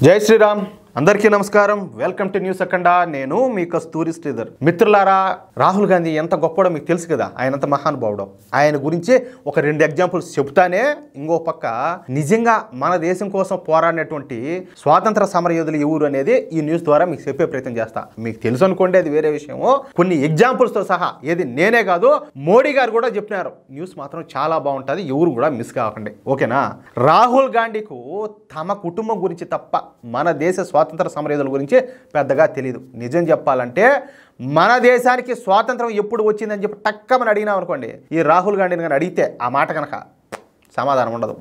జై శ్రీరామ్ అందరికీ నమస్కారం. వెల్కమ్ టు న్యూస్ అఖండ. నేను మీ కస్తూరి శ్రీధర్. మిత్రులారా, రాహుల్ గాంధీ ఎంత గొప్పడో మీకు తెలుసు కదా. ఆయన ఎంత మహానుభావుడో. ఆయన గురించి ఒక 2 ఎగ్జాంపుల్స్ చెబుతానే ఇంకో పక్క నిజంగా మన దేశం కోసం పోరాడినటువంటి స్వాతంత్ర సమరయోధులు ఎవరు అనేది ఈ న్యూస్ ద్వారా మీకు చెప్పే ప్రయత్నం చేస్తా. మీకు తెలుసు అనుకోండి, అది వేరే విషయము. కొన్ని ఎగ్జాంపుల్స్తో సహా, ఏది నేనే కాదు మోడీ గారు కూడా చెప్పినారు. న్యూస్ మాత్రం చాలా బాగుంటుంది, ఎవరు కూడా మిస్ కాకండి, ఓకేనా. రాహుల్ గాంధీకు తమ కుటుంబం గురించి తప్ప మన దేశ స్వాతంత్ర సమరయోధుల గురించి పెద్దగా తెలియదు. నిజం చెప్పాలంటే మన దేశానికి స్వాతంత్రం ఎప్పుడు వచ్చిందని చెప్పి టక్కమని అడిగినాం అనుకోండి, ఈ రాహుల్ గాంధీని కానీ అడిగితే ఆ మాట కనుక సమాధానం ఉండదు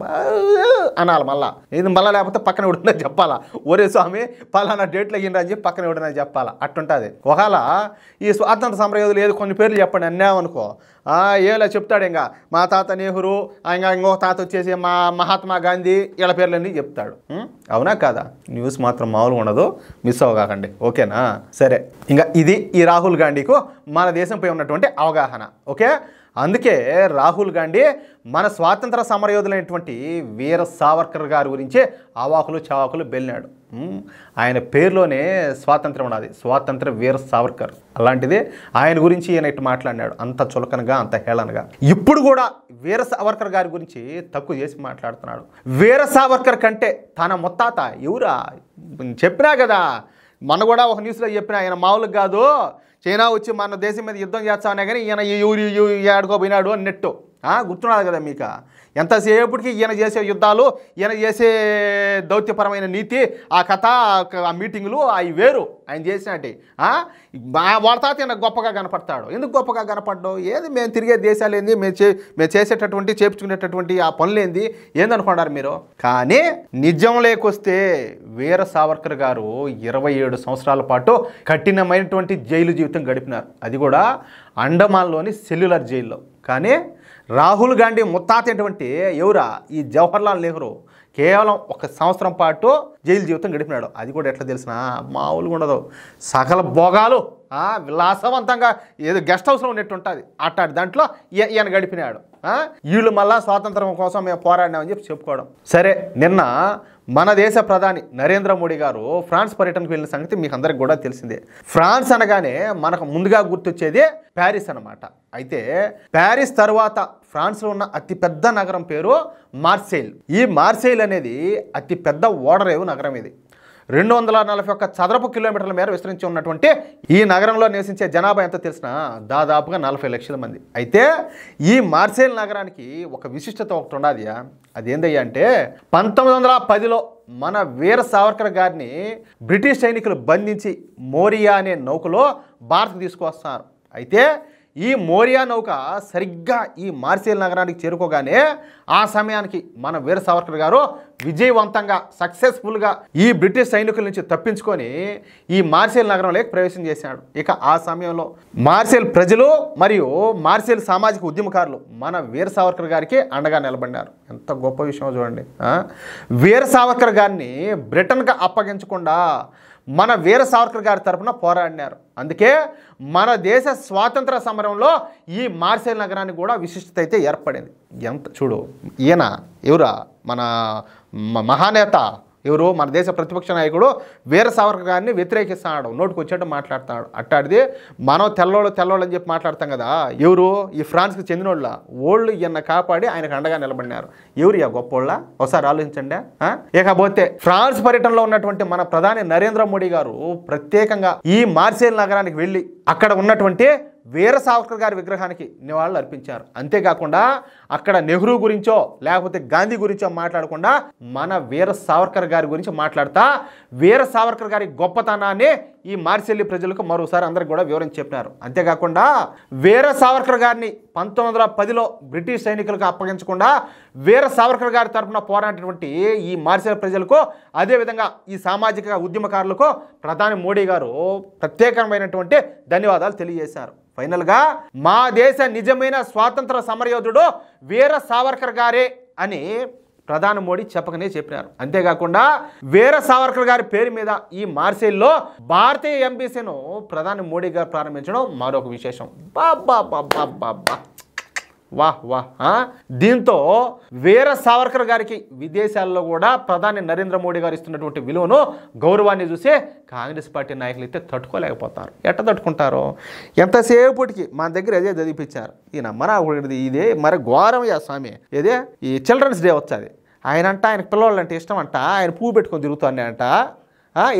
అనాలి. ఇది మళ్ళీ లేకపోతే పక్కన ఎవడన్నా చెప్పాలా, ఒరే స్వామి పలానా డేట్లో అయ్యిండ్రా అని చెప్పి పక్కన ఎవడన్నా చెప్పాలా, అట్టుంటుంది. ఒకవేళ ఈ స్వాతంత్ర సమరయోధులు ఏదో కొన్ని పేర్లు చెప్పండి అన్నామనుకో, ఏలా చెప్తాడు. ఇంకా మా తాత నెహ్రూ, ఇంకా ఇంకొక తాత వచ్చేసి మా మహాత్మా గాంధీ, వీళ్ళ పేర్లన్నీ చెప్తాడు. అవునా కాదా? న్యూస్ మాత్రం మామూలుగా ఉండదు, మిస్ అవ్వకండి, ఓకేనా. సరే, ఇంకా ఇది ఈ రాహుల్ గాంధీకు మన దేశంపై ఉన్నటువంటి అవగాహన, ఓకే. అందుకే రాహుల్ గాంధీ మన స్వాతంత్ర సమరయోధులైనటువంటి వీర సావర్కర్ గారి గురించి అవాకులు చవాకులు బెల్లినాడు. ఆయన పేరులోనే స్వాతంత్రం ఉన్నది, స్వాతంత్ర వీర సావర్కర్. అలాంటిది ఆయన గురించి ఈయన ఇట్టు మాట్లాడినాడు, అంత చులకనగా, అంత హేళనగా. ఇప్పుడు కూడా వీర సావర్కర్ గారి గురించి తక్కువ చేసి మాట్లాడుతున్నాడు. వీర సావర్కర్ కంటే తన ముత్తాత ఎవరా చెప్పినా కదా, మన కూడా ఒక న్యూస్లో చెప్పిన, ఆయన మామూలుగా కాదు, చైనా వచ్చి మన దేశం మీద యుద్ధం చేస్తామనే కానీ ఈయన ఆడుకోపోయినాడు అన్నట్టు గుర్తున్నది కదా మీకు. ఎంతసేపటికి ఈయన చేసే యుద్ధాలు, ఈయన చేసే దౌత్యపరమైన నీతి, ఆ కథ, ఆ మీటింగులు అవి వేరు. ఆయన చేసినట్టు వాళ్ళ తాత ఈయన గొప్పగా కనపడతాడు. ఎందుకు గొప్పగా కనపడ్డాడు? ఏది మేము తిరిగే దేశాలు ఏంది, మేము చేసేటటువంటి చేపించుకునేటటువంటి ఆ పనులేంది ఏందనుకున్నారు మీరు. కానీ నిజం లేకొస్తే వీర సావర్కర్ గారు 27 సంవత్సరాల పాటు కఠినమైనటువంటి జైలు జీవితం గడిపినారు. అది కూడా అండమాన్లోని సెల్యులర్ జైల్లో. కానీ రాహుల్ గాంధీ ముత్తాత ఏంటంటే ఎవరా, ఈ జవహర్లాల్ నెహ్రూ కేవలం 1 సంవత్సరం పాటు జైలు జీవితం గడిపినాడు. అది కూడా ఎట్లా తెలిసిన మామూలుగా ఉండదు, సకల భోగాలు విలాసవంతంగా ఏదో గెస్ట్ హౌస్లో ఉన్నట్టు ఉంటుంది. అట్టాడు దాంట్లో ఈయన గడిపినాడు. వీళ్ళు మళ్ళా స్వాతంత్రం కోసం మేము పోరాడినామని చెప్పి చెప్పుకోవడం. సరే, నిన్న మన దేశ ప్రధాని నరేంద్ర మోడీ గారు ఫ్రాన్స్ పర్యటనకు వెళ్ళిన సంగతి మీకు అందరికి కూడా తెలిసిందే. ఫ్రాన్స్ అనగానే మనకు ముందుగా గుర్తొచ్చేది ప్యారిస్ అన్నమాట. అయితే ప్యారిస్ తర్వాత ఫ్రాన్స్లో ఉన్న అతిపెద్ద నగరం పేరు మార్సెయిల్. ఈ మార్సెయిల్ అనేది అతిపెద్ద ఓడరేవు నగరం. ఇది 241 చదరపు కిలోమీటర్ల మేర విస్తరించి ఉన్నటువంటి ఈ నగరంలో నివసించే జనాభా ఎంత తెలిసినా దాదాపుగా 40 లక్షల మంది. అయితే ఈ మార్సెయిల్ నగరానికి ఒక విశిష్టత ఒకటి ఉన్నది. అదేందయ్యా అంటే 1910లో మన వీర సావర్కర్ గారిని బ్రిటిష్ సైనికులు బంధించి మోరియా అనే నౌకలో భారత్ తీసుకువస్తున్నారు. అయితే ఈ మోరియా నౌక సరిగ్గా ఈ మార్సెయిల్ నగరానికి చేరుకోగానే ఆ సమయానికి మన వీర సావర్కర్ గారు విజయవంతంగా సక్సెస్ఫుల్గా ఈ బ్రిటిష్ సైనికుల నుంచి తప్పించుకొని ఈ మార్సెయిల్ నగరంలోకి ప్రవేశం చేశాడు. ఇక ఆ సమయంలో మార్సెయిల్ ప్రజలు మరియు మార్సెయిల్ సామాజిక ఉద్యమకారులు మన వీర సావర్కర్ గారికి అండగా నిలబడినారు. ఎంత గొప్ప విషయం చూడండి. వీర సావర్కర్ గారిని బ్రిటన్కి అప్పగించకుండా మన వీర సావర్కర్ గారి తరఫున పోరాడినారు. అందుకే మన దేశ స్వాతంత్ర సమరంలో ఈ మార్సెయిల్ నగరానికి కూడా విశిష్టత అయితే ఏర్పడింది. ఎంత చూడు, ఈయన ఎవరా, మన మహానేత ఎవరు, మన దేశ ప్రతిపక్ష నాయకుడు వీర సావర్కర్ గారిని వ్యతిరేకిస్తున్నాడు, నోటుకు వచ్చేట్టు మాట్లాడుతున్నాడు. అట్టాడిది మనం తెల్లోళ్ళు అని చెప్పి మాట్లాడతాం కదా, ఎవరు ఈ ఫ్రాన్స్కి చెందినోళ్ళ ఓళ్ళు ఈయన కాపాడి ఆయనకు అండగా నిలబడినారు. ఎవరు ఆ గొప్పోళ్ళ, ఒకసారి ఆలోచించండి. ఇకపోతే ఫ్రాన్స్ పర్యటనలో ఉన్నటువంటి మన ప్రధాని నరేంద్ర మోడీ గారు ప్రత్యేకంగా ఈ మార్సెయిల్ నగరానికి వెళ్ళి అక్కడ ఉన్నటువంటి వీర సావర్కర్ గారి విగ్రహానికి నివాళులు అర్పించారు. అంతేకాకుండా అక్కడ నెహ్రూ గురించో లేకపోతే గాంధీ గురించో మాట్లాడకుండా మన వీర సావర్కర్ గారి గురించి మాట్లాడుతా వీర సావర్కర్ గారి గొప్పతనాన్ని ఈ మార్సెయిల్ ప్రజలకు మరోసారి అందరికి కూడా వివరించి చెప్పినారు. అంతేకాకుండా వీర సావర్కర్ గారిని 1910లో బ్రిటిష్ సైనికులకు అప్పగించకుండా వీర సావర్కర్ గారి తరఫున పోరాడినటువంటి ఈ మార్సెయిల్ ప్రజలకు, అదేవిధంగా ఈ సామాజిక ఉద్యమకారులకు ప్రధాని మోడీ గారు ప్రత్యేకమైనటువంటి ధన్యవాదాలు తెలియజేశారు. ఫైనల్గా మా దేశ నిజమైన స్వాతంత్ర సమరయోధుడు వీర సావర్కర్ గారే అని ప్రధాని మోడీ చెప్పినారు. అంతేకాకుండా వీర సావర్కర్ గారి పేరు మీద ఈ మార్సెయిల్లో భారతీయ ఎంబసీను ప్రధాని మోడీ గారు ప్రారంభించడం మరొక విశేషం. బాబా వాహ్ వాహ్. దీంతో వీర సావర్కర్ గారికి విదేశాల్లో కూడా ప్రధాని నరేంద్ర మోడీ గారు ఇస్తున్నటువంటి విలువను, గౌరవాన్ని చూసే కాంగ్రెస్ పార్టీ నాయకులు అయితే తట్టుకోలేకపోతారు. ఎట్ట తట్టుకుంటారు? ఎంతసేపటికి మన దగ్గర అదే చదివిపించారు. ఈయన ఇదే మరి ఘోరమయ్యా స్వామి. ఏదే ఈ చిల్డ్రన్స్ డే వచ్చేది, ఆయనకు పిల్లవాళ్ళు అంటే ఇష్టం అంట, ఆయన పువ్వు పెట్టుకొని తిరుగుతానే అంట.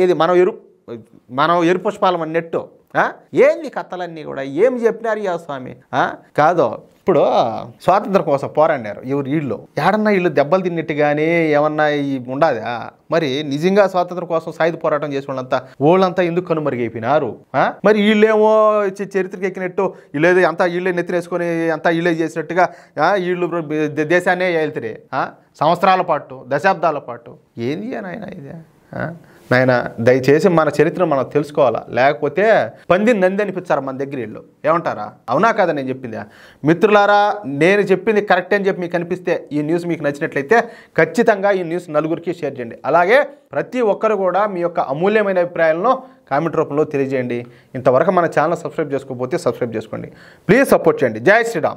ఇది మనం ఎరు పుష్పాలం అన్నట్టు. ఏంది కథలన్నీ కూడా ఏం చెప్పినారు యా స్వామి? కాదు, ఇప్పుడు స్వాతంత్రం కోసం పోరాడారు వీళ్ళు. ఏడన్నా వీళ్ళు దెబ్బలు తిన్నట్టు కానీ ఏమన్నా ఉండదా? మరి నిజంగా స్వాతంత్రం కోసం సాయుధ పోరాటం చేసిన వాళ్ళంతా ఎందుకు కనుమరుగైపోయినారు? మరి వీళ్ళేమో చరిత్రకి ఎక్కినట్టు వీళ్ళేదో అంతా వీళ్ళే నెత్తినేసుకొని అంతా వీళ్ళే చేసినట్టుగా వీళ్ళు దేశాన్నే వెళ్తారే సంవత్సరాల పాటు, దశాబ్దాల పాటు. ఏంది నాయన ఇదే? నాయన దయచేసి మన చరిత్ర మనం తెలుసుకోవాలా, లేకపోతే పందిని నంది అనిపించారు మన దగ్గర వీళ్ళు. ఏమంటారా? అవునా కాదా నేను చెప్పింది? మిత్రులారా, నేను చెప్పింది కరెక్ట్ అని చెప్పి మీకు అనిపిస్తే, ఈ న్యూస్ మీకు నచ్చినట్లయితే ఖచ్చితంగా ఈ న్యూస్ నలుగురికి షేర్ చేయండి. అలాగే ప్రతి ఒక్కరు కూడా మీ యొక్క అమూల్యమైన అభిప్రాయాలను కామెంట్ రూపంలో తెలియజేయండి. ఇంతవరకు మన ఛానల్ సబ్స్క్రైబ్ చేసుకోకపోతే సబ్స్క్రైబ్ చేసుకోండి. ప్లీజ్ సపోర్ట్ చేయండి. జై శ్రీరామ్.